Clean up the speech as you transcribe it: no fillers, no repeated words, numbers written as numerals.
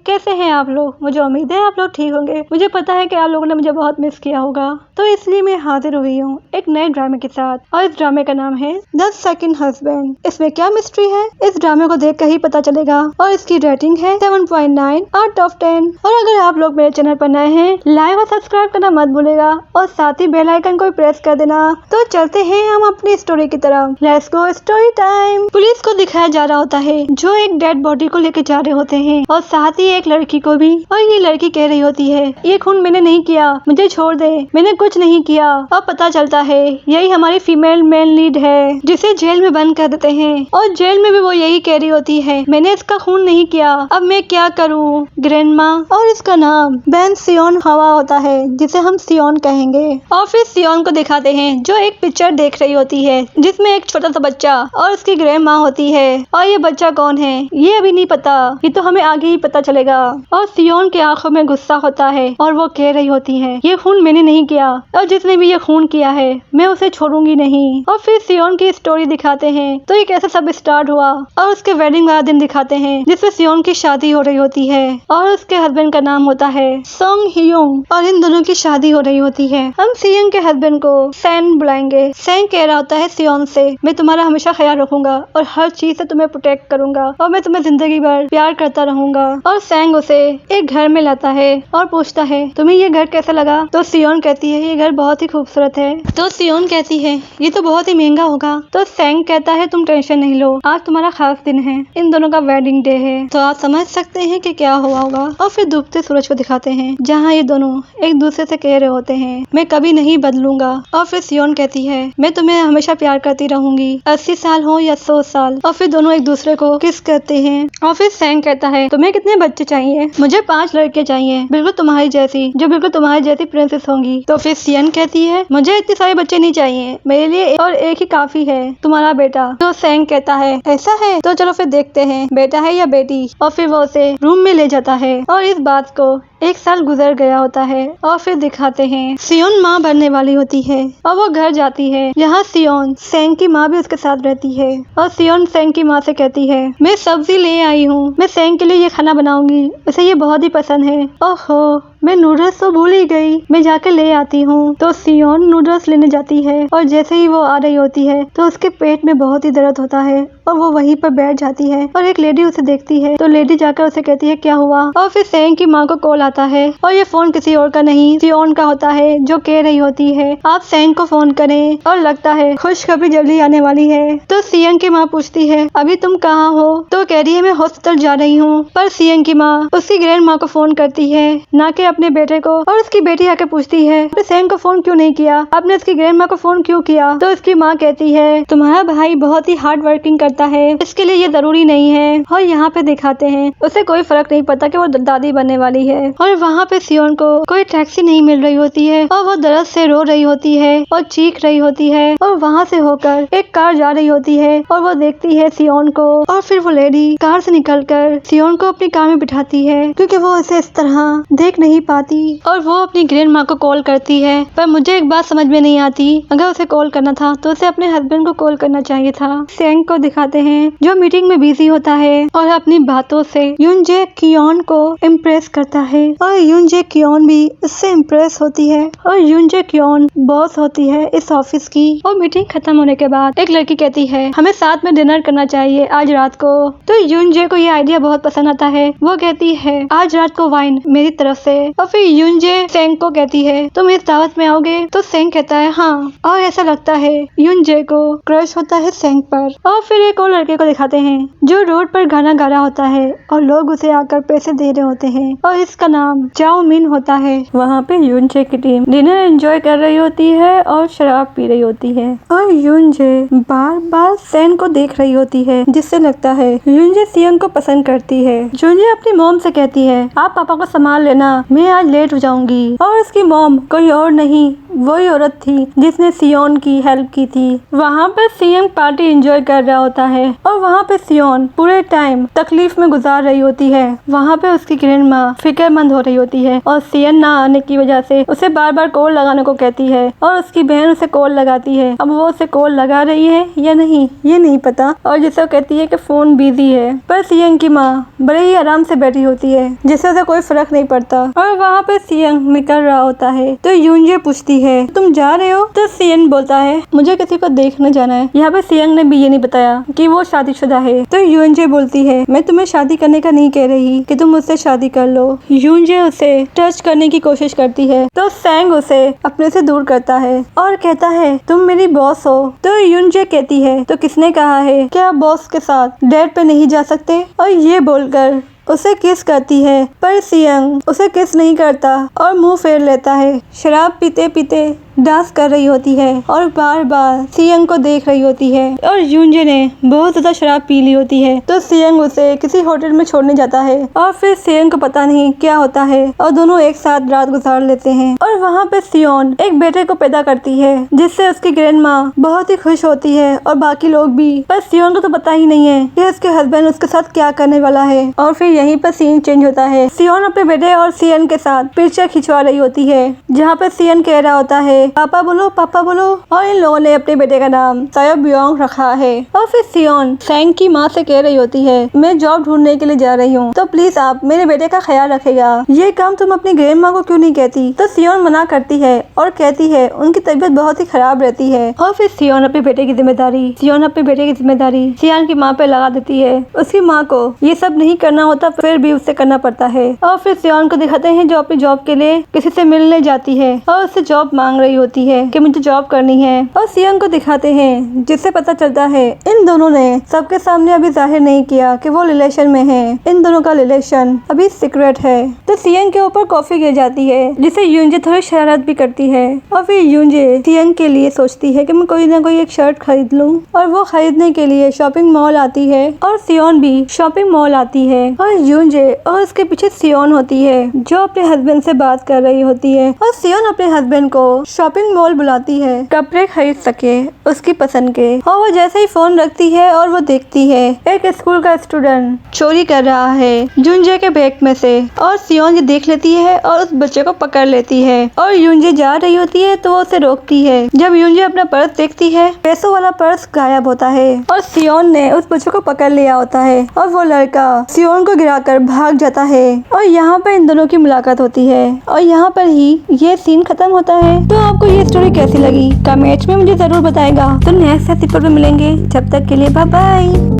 कैसे हैं आप लोग। मुझे उम्मीद है आप लोग ठीक होंगे। मुझे पता है कि आप लोगों ने मुझे बहुत मिस किया होगा, तो इसलिए मैं हाजिर हुई हूँ एक नए ड्रामे के साथ, और इस ड्रामे का नाम है द सेकंड हस्बैंड। इसमें क्या मिस्ट्री है, इस ड्रामे को देख कर ही पता चलेगा। और इसकी रेटिंग है 7.9 आउट ऑफ 10। और अगर आप लोग मेरे चैनल पर नए हैं, लाइक और सब्सक्राइब करना मत भूलेगा, और साथ ही बेल आइकन को प्रेस कर देना। तो चलते हैं हम अपनी स्टोरी की तरफ। Let's go story time. Police को दिखाया जा रहा होता है जो एक डेड बॉडी को लेके जा रहे होते हैं, और साथ ही एक लड़की को भी। और ये लड़की कह रही होती है, ये खून मैंने नहीं किया, मुझे छोड़ दे, मैंने कुछ नहीं किया। और पता चलता है यही हमारी फीमेल मेन लीड है, जिसे जेल में बंद कर देते हैं। और जेल में भी वो यही कह रही होती है, मैंने इसका खून नहीं किया, अब मैं क्या करूँ ग्रैंडमा। और इसका नाम बेन सियोन हवा होता है, जिसे हम सियोन कहेंगे। और फिर सियोन को दिखाते हैं जो एक पिक्चर देख रही होती है, जिसमें एक छोटा सा बच्चा और उसकी ग्रैंडमा होती है। और ये बच्चा कौन है ये अभी नहीं पता, ये तो हमें आगे ही पता चलेगा। और सियोन के आंखों में गुस्सा होता है, और वो कह रही होती है, ये खून मैंने नहीं किया, और जिसने भी ये खून किया है मैं उसे छोड़ूंगी नहीं। और फिर सियोन की स्टोरी दिखाते हैं, तो ये कैसे सब स्टार्ट हुआ, और उसके वेडिंग वाला दिन दिखाते हैं, जिसमें सियोन की शादी हो रही होती है, और उसके हस्बैंड का नाम होता है सोंग ह्यूंग, और इन दोनों की शादी हो रही होती है। हम सियोन के हस्बैंड को सैन बुलाएंगे। सैन कह रहा होता है सियोन से, मैं तुम्हारा हमेशा ख्याल रखूंगा और हर चीज से तुम्हें प्रोटेक्ट करूंगा, और मैं तुम्हें जिंदगी भर प्यार करता रहूंगा। और सैंग उसे एक घर में लाता है और पूछता है, तुम्हें ये घर कैसा लगा। तो सियोन कहती है, ये घर बहुत ही खूबसूरत है। तो सियोन कहती है, ये तो बहुत ही महंगा होगा। तो सैंग कहता है, तुम टेंशन नहीं लो, आज तुम्हारा खास दिन है, इन दोनों का वेडिंग डे है। तो आप समझ सकते हैं कि क्या हुआ होगा। और फिर डूबते सूरज को दिखाते हैं, जहाँ ये दोनों एक दूसरे से कह रहे होते हैं, मैं कभी नहीं बदलूंगा। और फिर सियोन कहती है, मैं तुम्हें हमेशा प्यार करती रहूंगी, 80 साल हो या 100 साल। और फिर दोनों एक दूसरे को किस करते हैं। और फिर सैंग कहता है, तुम्हें कितने बच्चे चाहिए। मुझे 5 लड़के चाहिए, बिल्कुल तुम्हारी जैसी, जो बिल्कुल तुम्हारी जैसी प्रिंसेस होंगी। तो फिर सियोन कहती है, मुझे इतने सारे बच्चे नहीं चाहिए, मेरे लिए और एक ही काफी है, तुम्हारा बेटा। तो सैंग कहता है, ऐसा है तो चलो फिर देखते हैं बेटा है या बेटी। और फिर वो उसे रूम में ले जाता है, और इस बात को 1 साल गुजर गया होता है। और फिर दिखाते हैं सियोन माँ बनने वाली होती है, और वो घर जाती है, यहाँ सियोन सैंग की माँ भी उसके साथ रहती है। और सियोन सैंग की माँ से कहती है, मैं सब्जी ले आई हूँ, मैं सैंग के लिए ये खाना बनाऊंगी, उसे ये बहुत ही पसंद है। ओहो, मैं नूडल्स तो भूल ही गई, मैं जाकर ले आती हूँ। तो सियोन नूडल्स लेने जाती है, और जैसे ही वो आ रही होती है तो उसके पेट में बहुत ही दर्द होता है, और वो वहीं पर बैठ जाती है। और एक लेडी उसे देखती है, तो लेडी जाकर उसे कहती है, क्या हुआ। और फिर सैंग की माँ को कॉल आता है, और ये फोन किसी और का नहीं सियोन का होता है, जो कह रही होती है, आप सैंग को फोन करें, और लगता है खुशखबरी जल्दी आने वाली है। तो सियोन की माँ पूछती है, अभी तुम कहाँ हो। तो कह रही है, मैं हॉस्पिटल जा रही हूँ। पर सियोन की माँ उसकी ग्रैंड माँ को फोन करती है, ना कि अपने बेटे को। और उसकी बेटी आके पूछती है, आपने सैंग को फोन क्यों नहीं किया, आपने उसकी ग्रैंड माँ को फोन क्यों किया। तो उसकी माँ कहती है, तुम्हारा भाई बहुत ही हार्ड वर्किंग करता है, इसके लिए ये जरूरी नहीं है। और यहाँ पे दिखाते हैं, उसे कोई फर्क नहीं पड़ता कि वो दादी बनने वाली है। और वहाँ पे सियोन को कोई टैक्सी नहीं मिल रही होती है, और वो दर्द से रो रही होती है और चीख रही होती है। और वहाँ से होकर एक कार जा रही होती है, और वो देखती है सियोन को। और फिर वो लेडी कार से निकलकर सियोन को अपनी कार में बिठाती है, क्योंकि वो उसे इस तरह देख नहीं पाती। और वो अपनी ग्रैंड माँ को कॉल करती है। पर मुझे एक बात समझ में नहीं आती, अगर उसे कॉल करना था तो उसे अपने हस्बैंड को कॉल करना चाहिए था। सैंग को दिखाते हैं, जो मीटिंग में बिजी होता है, और अपनी बातों से यूनजे कियोन को इम्प्रेस करता है, और यूनजे कियोन भी इससे इम्प्रेस होती है। और यूनजे कियोन बॉस होती है इस ऑफिस की। और मीटिंग खत्म होने के बाद एक लड़की कहती है, हमें साथ में डिनर करना चाहिए आज रात को। तो यूनजे को ये आइडिया बहुत पसंद आता है, वो कहती है, आज रात को वाइन मेरी तरफ से। और फिर यूनजे सैंग को कहती है, तुम इस दावत में आओगे। तो सैंग कहता है, हाँ। और ऐसा लगता है यूनजे को क्रश होता है सैंग पर। और फिर एक और लड़के को दिखाते हैं, जो रोड पर गाना गा रहा होता है, और लोग उसे आकर पैसे दे रहे होते हैं, और इसका नाम चाओ मिन होता है। वहाँ पे यूनजे की टीम डिनर एंजॉय कर रही होती है और शराब पी रही होती है, और यूनजे बार बार सैंग को देख रही होती है, जिससे लगता है यूनजे सियोन को पसंद करती है। यूनजे अपनी मॉम से कहती है, आप पापा को संभाल लेना, मैं आज लेट हो जाऊंगी। और उसकी मॉम कोई और नहीं, वही औरत थी जिसने सियोन की हेल्प की थी। वहाँ पे सियन पार्टी एंजॉय कर रहा होता है और वहाँ पे सियोन पूरे टाइम तकलीफ में गुजार रही होती है। वहाँ पे उसकी ग्रैंडमा फिक्रमंद हो रही होती है और सियन ना आने की वजह से उसे बार बार कॉल लगाने को कहती है और उसकी बहन उसे कॉल लगाती है। अब वो उसे कॉल लगा रही है या नहीं ये नहीं पता, और जिसे वो कहती है कि फोन बिजी है, पर सियन की माँ बड़े ही आराम से बैठी होती है जिससे उसे कोई फर्क नहीं पड़ता। और वहाँ पे सियन निकल रहा होता है तो यूनजे पूछती है तुम जा रहे हो? तो सियन बोलता है मुझे किसी को देखने जाना है। यहाँ पे सियन ने भी ये नहीं बताया कि वो शादीशुदा है। तो यूनजे बोलती है मैं तुम्हें शादी करने का नहीं कह रही कि तुम मुझसे शादी कर लो। यूनजे उसे टच करने की कोशिश करती है तो सैंग उसे अपने से दूर करता है और कहता है तुम मेरी बॉस हो। तो यूनजे कहती है तो किसने कहा है कि आप बॉस के साथ डेट पे नहीं जा सकते, और ये बोलकर उसे किस करती है, पर सियन उसे किस नहीं करता और मुंह फेर लेता है। शराब पीते पीते डांस कर रही होती है और बार बार सियन को देख रही होती है, और यूनजे ने बहुत ज्यादा शराब पी ली होती है। तो सियन उसे किसी होटल में छोड़ने जाता है और फिर सियन को पता नहीं क्या होता है और दोनों एक साथ रात गुजार लेते हैं। और वहाँ पे सियोन एक बेटे को पैदा करती है जिससे उसकी ग्रैंडमा बहुत ही खुश होती है और बाकी लोग भी, पर सियोन को तो पता ही नहीं है कि उसके हस्बैंड उसके साथ क्या करने वाला है। और फिर यहीं पर सीन चेंज होता है। सियोन अपने बेटे और सियन के साथ पिक्चर खिंचवा रही होती है जहाँ पे सियन कह रहा होता है पापा बोलो पापा बोलो, और इन लोगों ने अपने बेटे का नाम सायोब्योंग रखा है। और फिर सियोन सैंग की माँ से कह रही होती है मैं जॉब ढूंढने के लिए जा रही हूँ तो प्लीज आप मेरे बेटे का ख्याल रखेगा, ये काम तुम अपनी ग्रैंडमा को क्यों नहीं कहती। तो सियोन मना करती है और कहती है उनकी तबीयत बहुत ही खराब रहती है। और फिर सियोन अपने बेटे की जिम्मेदारी सियान की माँ पे लगा देती है। उसकी माँ को ये सब नहीं करना होता फिर भी उसे करना पड़ता है। और फिर सियोन को दिखाते हैं जो अपनी जॉब के लिए किसी से मिलने जाती है और उससे जॉब मांग रही होती है कि मुझे जॉब करनी है। और सियोन को दिखाते हैं जिससे पता चलता है इन दोनों ने सबके सामने अभी जाहिर नहीं किया कि वो रिलेशन में है, इन दोनों का रिलेशन अभी सीक्रेट है। तो सियोन के ऊपर कॉफी गिर जाती है जिसे यूनजे थोड़ी शरारत भी करती है। और फिर यूनजे सियोन के लिए सोचती है कि मैं कोई ना कोई एक शर्ट खरीद लूं, और वो खरीदने के लिए शॉपिंग मॉल आती है और सियोन भी शॉपिंग मॉल आती है। और यूनजे और उसके पीछे सियोन होती है जो अपने हस्बैंड से बात कर रही होती है। और सियोन अपने हस्बैंड को शॉपिंग मॉल बुलाती है कपड़े खरीद सके उसकी पसंद के। और वो जैसे ही फोन रखती है और वो देखती है एक स्कूल का स्टूडेंट चोरी कर रहा है यूनजे के बैग में से, और सियोन ये देख लेती है और उस बच्चे को पकड़ लेती है। और यूनजे जा रही होती है तो वो उसे रोकती है। जब यूनजे अपना पर्स देखती है पैसों वाला पर्स गायब होता है और सियोन ने उस बच्चे को पकड़ लिया होता है और वो लड़का सियोन को गिराकर भाग जाता है। और यहाँ पर इन दोनों की मुलाकात होती है और यहाँ पर ही ये सीन खत्म होता है। तो आपको ये स्टोरी कैसी लगी कमेंट्स में मुझे जरूर बताएगा। तो नेक्स्ट एपिसोड में मिलेंगे, जब तक के लिए बाय बाय।